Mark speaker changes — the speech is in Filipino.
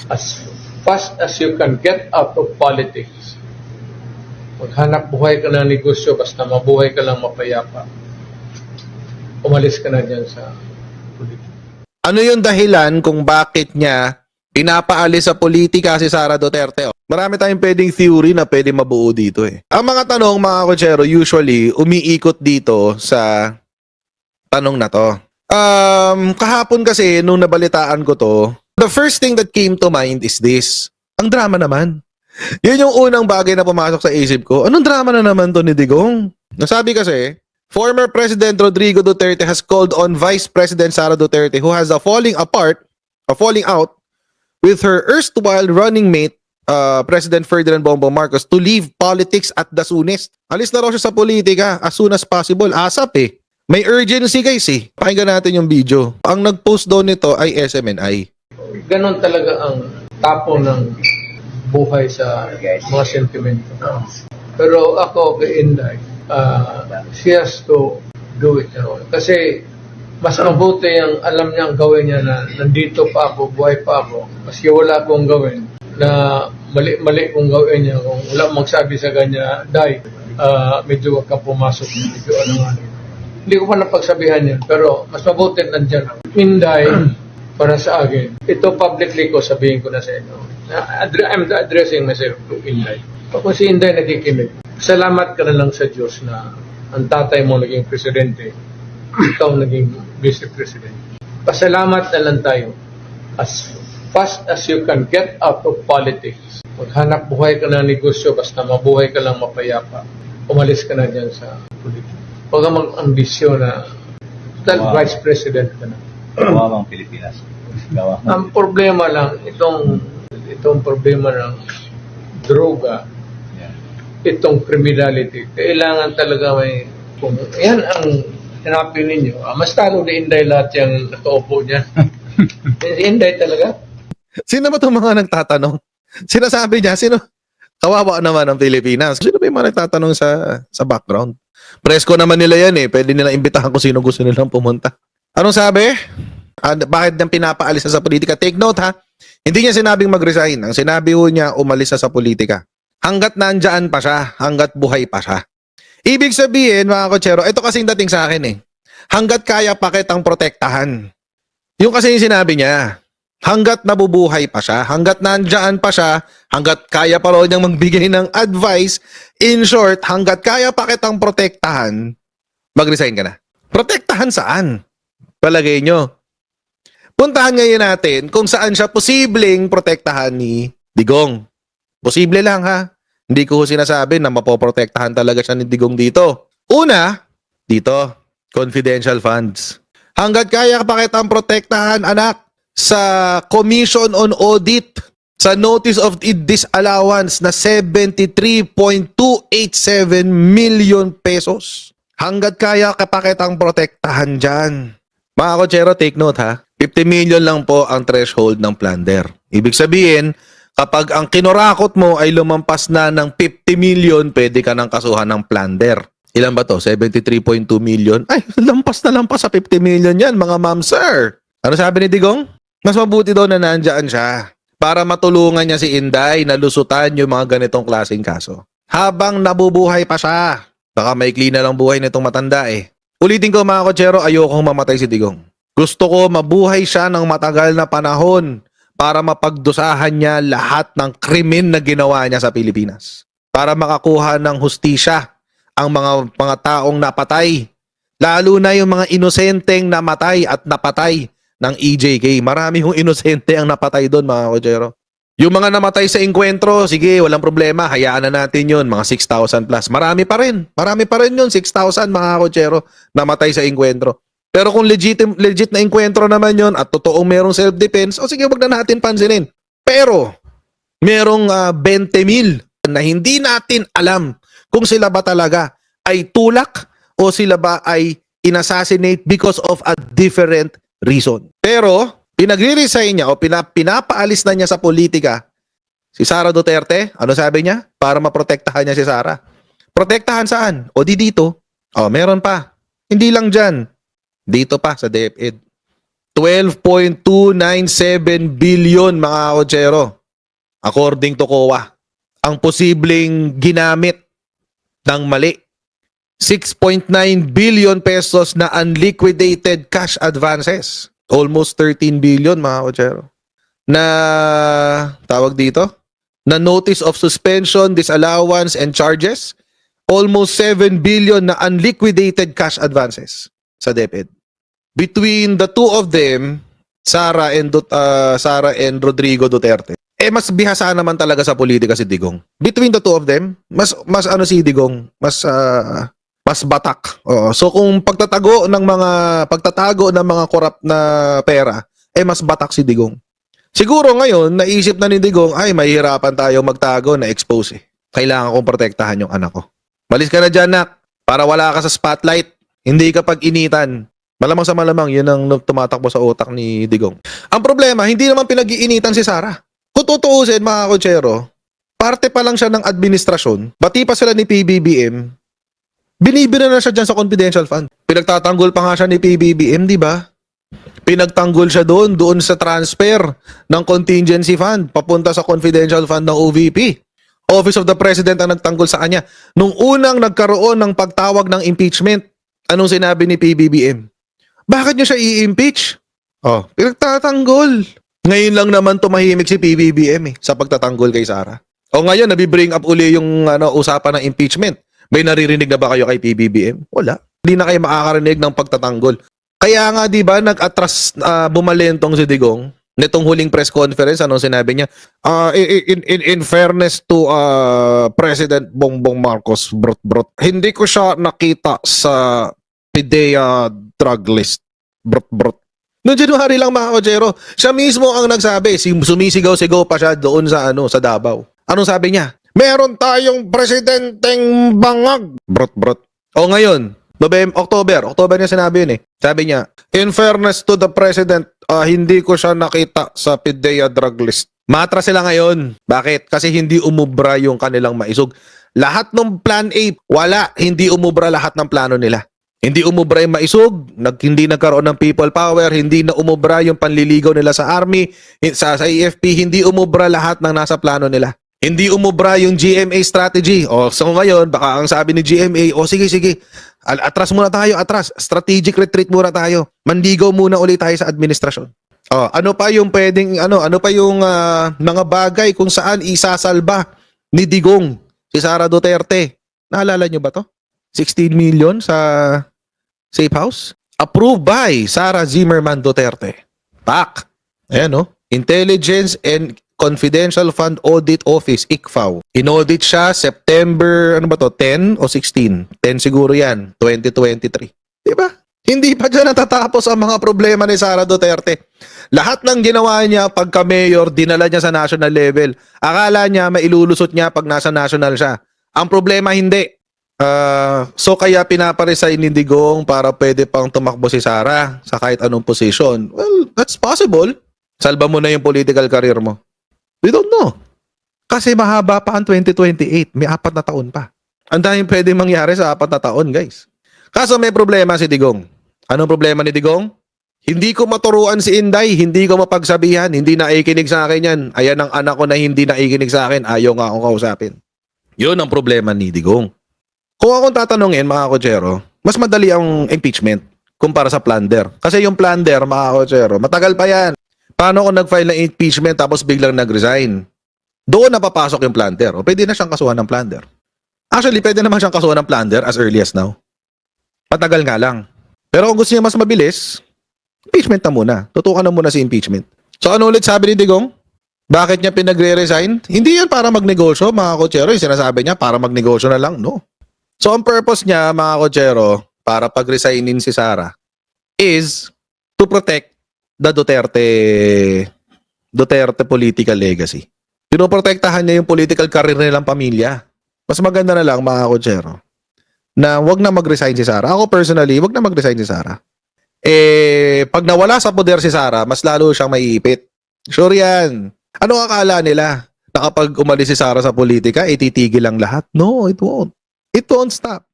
Speaker 1: as fast as you can get out of politics. Maghanap buhay ka ng negosyo, basta mabuhay ka lang mapayapa. Umalis ka na dyan sa politika.
Speaker 2: Ano yung dahilan kung bakit niya pinapaalis sa politika si Sara Duterte? Marami tayong pwedeng theory na pwede mabuo dito eh. Ang mga tanong, mga kotsero, usually umiikot dito sa tanong na to. Kahapon kasi nung nabalitaan ko to, the first thing that came to mind is this. Ang drama naman. Yun yung unang bagay na pumasok sa isip ko. Anong drama na naman to ni Digong? Nasabi kasi, former President Rodrigo Duterte has called on Vice President Sara Duterte, who has a falling out with her erstwhile running mate, President Ferdinand Bongbong Marcos, to leave politics at the soonest. Alis na raw siya sa politika as soon as possible. ASAP eh. May urgency guys eh. Pakinggan natin yung video. Ang nag-post doon nito ay SMNI.
Speaker 1: Ganon talaga ang tapo ng buhay sa mga sentimento. Pero ako kay Inday, she has to do it. Kasi mas mabuti ang alam niyang gawin niya na nandito pa ako, buhay pa ako. Maski wala akong gawin, na mali kong gawin niya. Kung wala magsabi sa kanya, Day, medyo wag ka pumasok. Medyo ano nga. Hindi ko pa napagsabihan yan, pero mas mabuti nandyan ako. Inday, para sa akin, ito publicly ko, sabihin ko na sa inyo. I'm addressing myself to Inday. Kung si Inday nakikinig, salamat ka na lang sa Diyos na ang tatay mo naging presidente, ikaw naging vice president. Pasalamat na lang tayo. As fast as you can get out of politics, maghanap buhay ka ng negosyo, basta mabuhay ka lang mapayapa, umalis ka na dyan sa politika. Huwag kang mag-ambisyon na vice president ka na.
Speaker 3: Kawawang Pilipinas.
Speaker 1: Ang problema lang, itong problema ng droga, itong criminality, kailangan talaga may, kung yan ang hanapin ninyo, mas talo ni Inday lahat yung nakaupo niya. Inday talaga.
Speaker 2: Sino ba itong mga nagtatanong? Sinasabi niya, sino? Kawawa naman ng Pilipinas. Sino ba yung mga nagtatanong sa background? Presko naman nila yan eh. Pwede nila imbitahan kung sino gusto nilang pumunta. Anong sabi? Bakit niyang pinapaalis sa politika? Take note ha. Hindi niya sinabing mag-resign. Ang sinabi ho niya, umalis sa politika. Hanggat nandyan pa siya, hanggat buhay pa siya. Ibig sabihin, mga kotsero, ito kasing dating sa akin eh. Hanggat kaya pa kitang protektahan. Yung kasi yung sinabi niya, hanggat nabubuhay pa siya, hanggat nandyan pa siya, hanggat kaya pa rin niyang magbigay ng advice, in short, hanggat kaya pa kitang protektahan, mag-resign ka na. Protektahan saan? Palagay nyo. Puntahan ngayon natin kung saan siya posibleng protektahan ni Digong. Posible lang ha. Hindi ko sinasabi na mapoprotektahan talaga siya ni Digong dito. Una, dito, confidential funds. Hanggat kaya pa kitang protektahan, anak, sa Commission on Audit, sa Notice of Disallowance na 73.287 million pesos. Hanggat kaya pa kitang protektahan dyan. Mga kotsero, take note ha. 50 million lang po ang threshold ng plunder. Ibig sabihin, kapag ang kinorakot mo ay lumampas na ng 50 million, pwede ka nang kasuhan ng plunder. Ilan ba to? 73.2 million? Ay, lampas na lampas sa 50 million yan, mga ma'am, sir. Ano sabi ni Digong? Mas mabuti daw na nandyan siya para matulungan niya si Inday na lusutan yung mga ganitong klaseng kaso. Habang nabubuhay pa siya. Baka maikli na lang buhay nitong matanda eh. Ulitin ko mga kotsero, ayokong mamatay si Digong. Gusto ko mabuhay siya ng matagal na panahon para mapagdusahan niya lahat ng krimen na ginawa niya sa Pilipinas. Para makakuha ng hustisya ang mga taong napatay. Lalo na yung mga inosenteng namatay at napatay ng EJK. Marami yung inosente ang napatay doon mga kotsero. Yung mga namatay sa engkwentro, sige, walang problema. Hayaan na natin yun, mga 6,000 plus. Marami pa rin yun, 6,000 mga kotsero namatay sa engkwentro. Pero kung legit na engkwentro naman yon at totoong merong self-defense, o sige, wag na natin pansinin. Pero, merong 20,000 na hindi natin alam kung sila ba talaga ay tulak o sila ba ay inassassinate because of a different reason. Pero, pinagre-resign niya o pinapaalis na niya sa politika si Sara Duterte. Ano sabi niya? Para maprotektahan niya si Sara. Protektahan saan? O di dito. O, meron pa. Hindi lang dyan. Dito pa sa DepEd. 12.297 billion mga kotsero. According to COA. Ang posibleng ginamit ng mali. 6.9 billion pesos na unliquidated cash advances. Almost 13 billion mga kotsero. Na tawag dito? Na notice of suspension, disallowance, and charges. Almost 7 billion na unliquidated cash advances sa DepEd. Between the two of them, Sara and Rodrigo Duterte, mas bihasa naman talaga sa politika si Digong. Between the two of them, mas ano si Digong, mas batak. Oo. So kung pagtatago ng mga corrupt na pera, mas batak si Digong. Siguro ngayon, naisip na ni Digong, ay mahihirapan tayo magtago na expose. Kailangan kong protektahan yung anak ko. Malis ka na dyan, nak, para wala ka sa spotlight. Hindi ka pag-initan. Malamang sa malamang, yun ang tumatakbo sa utak ni Digong. Ang problema, hindi naman pinag-iinitan si Sara. Kung tutuusin, mga kotsero, parte pa lang siya ng administrasyon, bati pa sila ni PBBM, binibira na siya dyan sa confidential fund. Pinagtatanggol pa nga siya ni PBBM, di ba? Pinagtanggol siya doon sa transfer ng contingency fund, papunta sa confidential fund ng OVP. Office of the President ang nagtanggol sa kanya. Nung unang nagkaroon ng pagtawag ng impeachment, anong sinabi ni PBBM? Bakit niyo siya i-impeach? Pinagtatanggol. Ngayon lang naman tumahimik si PBBM sa pagtatanggol kay Sara. Ngayon, nabibring up uli yung usapan ng impeachment. May naririnig na ba kayo kay PBBM? Wala. Hindi na kayo makakarinig ng pagtatanggol. Kaya nga, di ba, nag-atras bumalentong si Digong nitong huling press conference, anong sinabi niya? In fairness to President Bongbong Marcos, brot, hindi ko siya nakita sa PIDEA drug list. Brot. Noong January lang mga kotsero, siya mismo ang nagsabi, sumisigaw-sigaw pa siya doon sa Davao. Anong sabi niya? Meron tayong presidenteng bangag. Brot. Ngayon, October niya sinabi yun eh. Sabi niya, in fairness to the president, hindi ko siya nakita sa PIDEA drug list. Matra sila ngayon. Bakit? Kasi hindi umubra yung kanilang maisog. Lahat ng plan A, wala. Hindi umubra lahat ng plano nila. Hindi umubra yung maisog, hindi nagkaroon ng people power, hindi na umubra yung panliligaw nila sa army, sa AFP, hindi umubra lahat ng nasa plano nila. Hindi umubra yung GMA strategy. So ngayon, baka ang sabi ni GMA, sige. Atras muna tayo, atras. Strategic retreat muna tayo. Mandigaw muna ulit tayo sa administrasyon. Ano pa yung pwedeng, ano pa yung mga bagay kung saan isasalba ni Digong, si Sara Duterte. Naalala nyo ba to? 16 million sa safe house. Approved by Sara Zimmerman Duterte. PAC. Ayan, Intelligence and Confidential Fund Audit Office, ICFAO. In-audit siya September, 10 o 16? 10 siguro yan, 2023. Diba? Hindi pa dyan natatapos ang mga problema ni Sara Duterte. Lahat ng ginawa niya pagka mayor, dinala niya sa national level. Akala niya mailulusot niya pag nasa national siya. Ang problema hindi. So kaya pinaparesign ni Digong para pwede pang tumakbo si Sara sa kahit anong position. Well, that's possible. Salba mo na yung political career mo. We don't know. Kasi mahaba pa ang 2028. May 4 na taon pa. Ang daming pwede mangyari sa 4 na taon, guys. Kaso may problema si Digong. Anong problema ni Digong? Hindi ko maturuan si Inday, hindi ko mapagsabihan, hindi naikinig sa akin yan. Ayan ang anak ko na hindi naikinig sa akin, ayaw nga akong kausapin. Yun ang problema ni Digong. Kung akong tatanungin, mga kotsero, mas madali ang impeachment kumpara sa plunder. Kasi yung plunder, mga kotsero, matagal pa yan. Paano kung nag-file ng impeachment tapos biglang nag-resign? Doon na papasok yung plunder. O pwede na siyang kasuhan ng plunder. Actually, pwede naman siyang kasuhan ng plunder as early as now. Matagal nga lang. Pero kung gusto niya mas mabilis, impeachment na muna. Tutukan na muna si impeachment. So ano ulit sabi ni Digong? Bakit niya pinagre-resign? Hindi yan para magnegosyo, mga kotsero. Yung sinasabi niya, para magnegosyo na lang. No. So ang purpose niya, mga kotsero, para pag-resignin si Sara, is to protect the Duterte political legacy. Pinoprotektahan niya yung political career nilang pamilya. Mas maganda na lang, mga kotsero, na wag na mag-resign si Sara. Ako personally, wag na mag-resign si Sara. Pag nawala sa poder si Sara, mas lalo siyang maiipit. Sure yan. Ano akala nila? Na kapag umalis si Sara sa politika, titigil lang lahat? No, it won't. It won't stop.